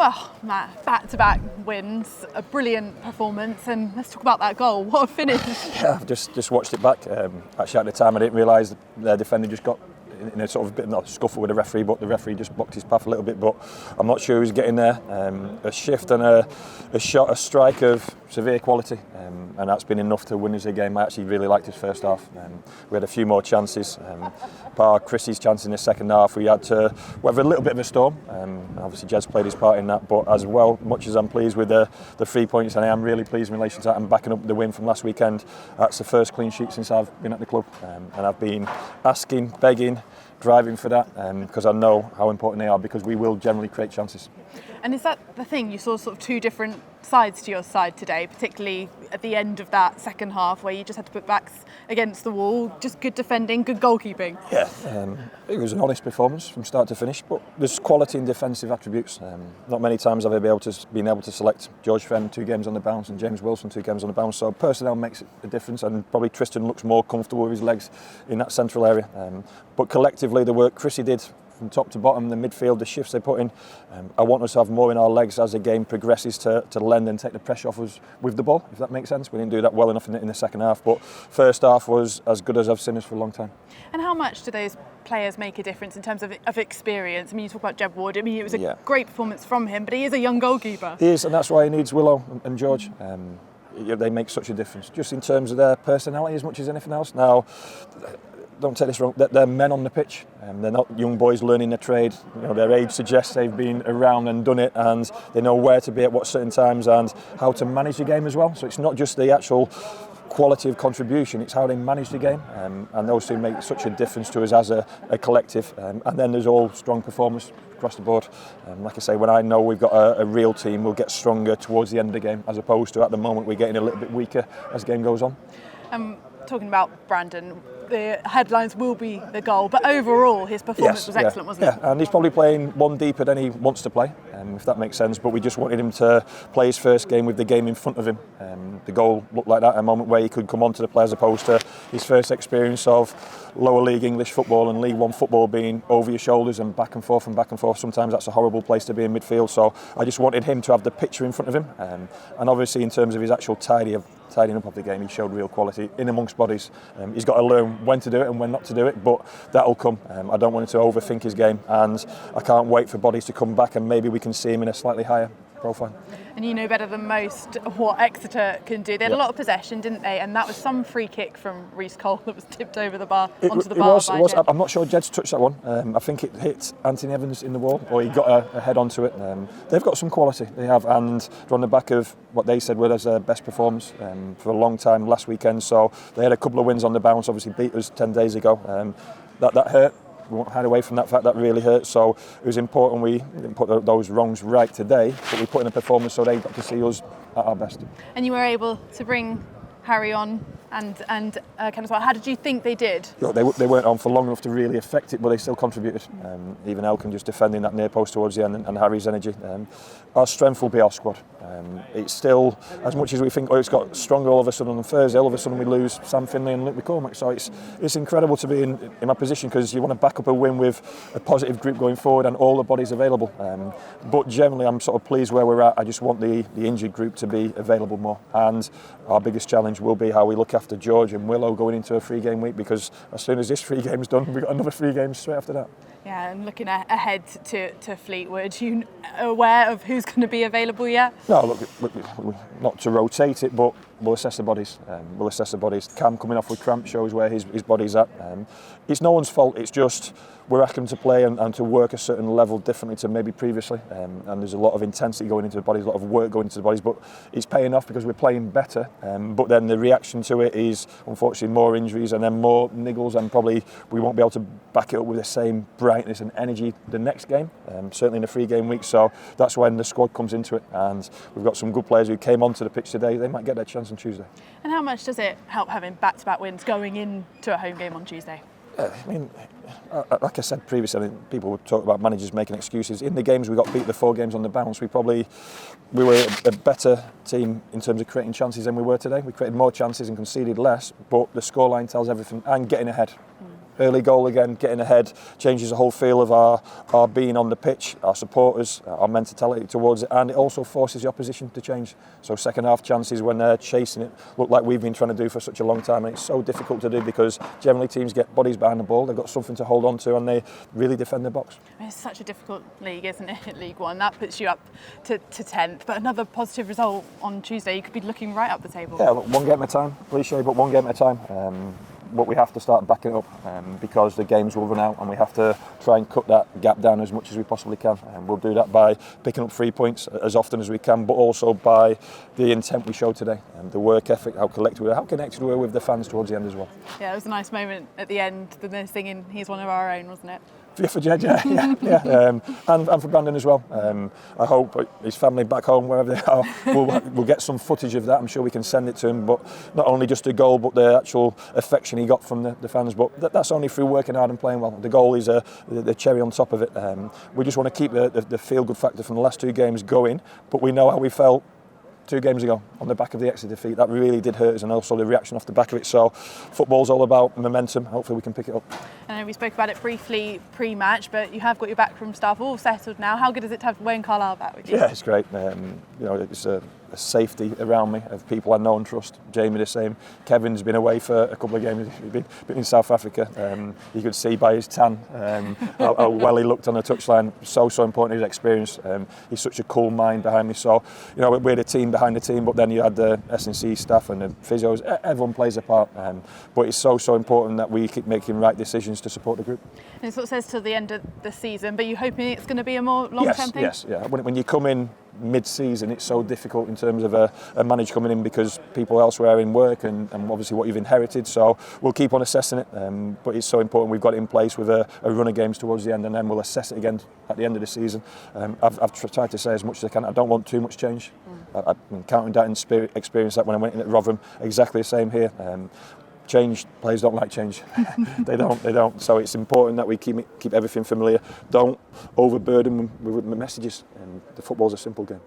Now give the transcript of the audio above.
Well, Matt, back-to-back wins, a brilliant performance, and let's talk about that goal. What a finish! Yeah, I've just watched it back. Actually, at the time, I didn't realise their defender just got in a sort of bit of a scuffle with the referee, but the referee just blocked his path a little bit. But I'm not sure who's getting there. A shift and a shot, a strike of severe quality, and that's been enough to win us a game. I actually really liked his first half. We had a few more chances. Bar Chrissy's chance in the second half, we had to weather a little bit of a storm. Obviously, Jez played his part in that, but as well, much as I'm pleased with the 3 points, and I am really pleased in relation to that, I'm backing up the win from last weekend. That's the first clean sheet since I've been at the club, and I've been asking, begging, driving for that, because I know how important they are, because we will generally create chances. And is that the thing? You saw sort of two different sides to your side today, particularly at the end of that second half where you just had to put backs against the wall, just good defending, good goalkeeping. Yeah, it was an honest performance from start to finish, but there's quality in defensive attributes. Not many times have I been able to select George Fenn 2 games on the bounce and James Wilson 2 games on the bounce, so personnel makes a difference, and probably Tristan looks more comfortable with his legs in that central area. But collectively, the work Chrissy did from top to bottom, the midfield, the shifts they put in, I want us to have more in our legs as the game progresses to lend and take the pressure off us with the ball, if that makes sense. We didn't do that well enough in the second half, but first half was as good as I've seen us for a long time. And how much do those players make a difference in terms of experience? I mean, you talk about Jeb Ward. I mean, it was a great performance from him, but he is a young goalkeeper. He is, and that's why he needs Willow and George. They make such a difference, just in terms of their personality as much as anything else. Now, don't take this wrong, they're men on the pitch. They're not young boys learning their trade. You know, their age suggests they've been around and done it, and they know where to be at what certain times and how to manage the game as well. So it's not just the actual quality of contribution, it's how they manage the game, and those two make such a difference to us as a collective. And then there's all strong performance across the board. Like I say, when I know we've got a real team, we'll get stronger towards the end of the game, as opposed to at the moment we're getting a little bit weaker as the game goes on. Talking about Brandon, the headlines will be the goal, but overall his performance was excellent, wasn't it? Yeah, and he's probably playing one deeper than he wants to play, if that makes sense, but we just wanted him to play his first game with the game in front of him. The goal looked like that, a moment where he could come on to the play, as opposed to his first experience of lower league English football and League One football being over your shoulders and back and forth and back and forth. Sometimes that's a horrible place to be in midfield, so I just wanted him to have the picture in front of him, and obviously in terms of his actual tidying up of the game, he showed real quality in amongst bodies. He's got to learn when to do it and when not to do it, but that'll come. I don't want him to overthink his game, and I can't wait for bodies to come back and maybe we can see him in a slightly higher profile. And you know better than most what Exeter can do. They had a lot of possession, didn't they? And that was some free kick from Reece Cole that was tipped over the bar onto the bar. It was. I'm not sure Jed's touched that one. I think it hit Anthony Evans in the wall, or he got a head onto it. They've got some quality, they have, and they're on the back of what they said was their best performance for a long time last weekend. So they had a couple of wins on the bounce, obviously beat us 10 days ago. That hurt. We won't hide away from that fact, that really hurt. So it was important we didn't put those wrongs right today, but we put in a performance so they got to see us at our best. And you were able to bring Harry on and Kenneth well. How did you think they did? Look, they weren't on for long enough to really affect it, but they still contributed. Even Elkin just defending that near post towards the end, and Harry's energy. Our strength will be our squad. It's still, as much as we think, it's got stronger all of a sudden on Thursday, all of a sudden we lose Sam Finlay and Luke McCormack. So it's incredible to be in my position, because you want to back up a win with a positive group going forward and all the bodies available. But generally I'm sort of pleased where we're at. I just want the injured group to be available more. And our biggest challenge will be how we look after George and Willow going into a 3-game week, because as soon as this 3 game's done, we've got another 3 games straight after that. Yeah, and looking ahead to Fleetwood, you aware of who's going to be available yet? No, look, not to rotate it, but we'll assess the bodies. Cam coming off with cramp shows where his body's at. It's no one's fault, it's just we're asking him to play and to work a certain level differently to maybe previously. And there's a lot of intensity going into the bodies, a lot of work going into the bodies, but it's paying off because we're playing better. But then the reaction to it is, unfortunately, more injuries and then more niggles, and probably we won't be able to back it up with the same brightness and energy the next game, certainly in a 3-game week. So that's when the squad comes into it, and we've got some good players who came onto the pitch today. They might get their chance on Tuesday. And how much does it help having back-to-back wins going into a home game on Tuesday? I mean, like I said previously, I mean, people would talk about managers making excuses. In the games we got beat, the 4 games on the bounce, we were a better team in terms of creating chances than we were today. We created more chances and conceded less, but the scoreline tells everything, and getting ahead. early goal again, getting ahead, changes the whole feel of our being on the pitch, our supporters, our mentality towards it, and it also forces the opposition to change. So second half chances when they're chasing it look like we've been trying to do for such a long time, and it's so difficult to do because generally teams get bodies behind the ball, they've got something to hold on to, and they really defend the box. It's such a difficult league, isn't it? League One, that puts you up to 10th, but another positive result on Tuesday, you could be looking right up the table. Yeah, look, one game at a time, cliche, but one game at a time. But we have to start backing it up because the games will run out, and we have to try and cut that gap down as much as we possibly can. And we'll do that by picking up 3 points as often as we can, but also by the intent we showed today, and the work ethic, how collected we were, how connected we were with the fans towards the end as well. Yeah, it was a nice moment at the end, the singing "He's One of Our Own," wasn't it? For Jed, yeah. And for Brandon as well. I hope his family back home, wherever they are, we'll get some footage of that. I'm sure we can send it to him. But not only just the goal, but the actual affection he got from the fans. But that's only through working hard and playing well. The goal is the cherry on top of it. We just want to keep the feel-good factor from the last 2 games going. But we know how we felt 2 games ago on the back of the Exeter defeat. That really did hurt us, and also the reaction off the back of it. So football's all about momentum. Hopefully we can pick it up. I know we spoke about it briefly pre-match, but you have got your backroom staff all settled now. How good is it to have Wayne Carlisle back with you? Yeah, it's great. It's a safety around me of people I know and trust. Jamie the same. Kevin's been away for a couple of games. He's been in South Africa. You could see by his tan how well he looked on the touchline. So important his experience. He's such a cool mind behind me. So we're the team behind the team, but then you had the S&C staff and the physios. Everyone plays a part. But it's so important that we keep making right decisions to support the group. And it sort of says till the end of the season, but you're hoping it's going to be a more long-term thing? Yes. When you come in mid-season, it's so difficult in terms of a manager coming in because people elsewhere in work and obviously what you've inherited. So we'll keep on assessing it, but it's so important we've got it in place with a run of games towards the end, and then we'll assess it again at the end of the season. I've tried to say as much as I can. I don't want too much change. I've been counting that in experience that when I went in at Rotherham, exactly the same here. Change, players don't like change. They don't. So it's important that we keep everything familiar. Don't overburden them with messages. The football's a simple game.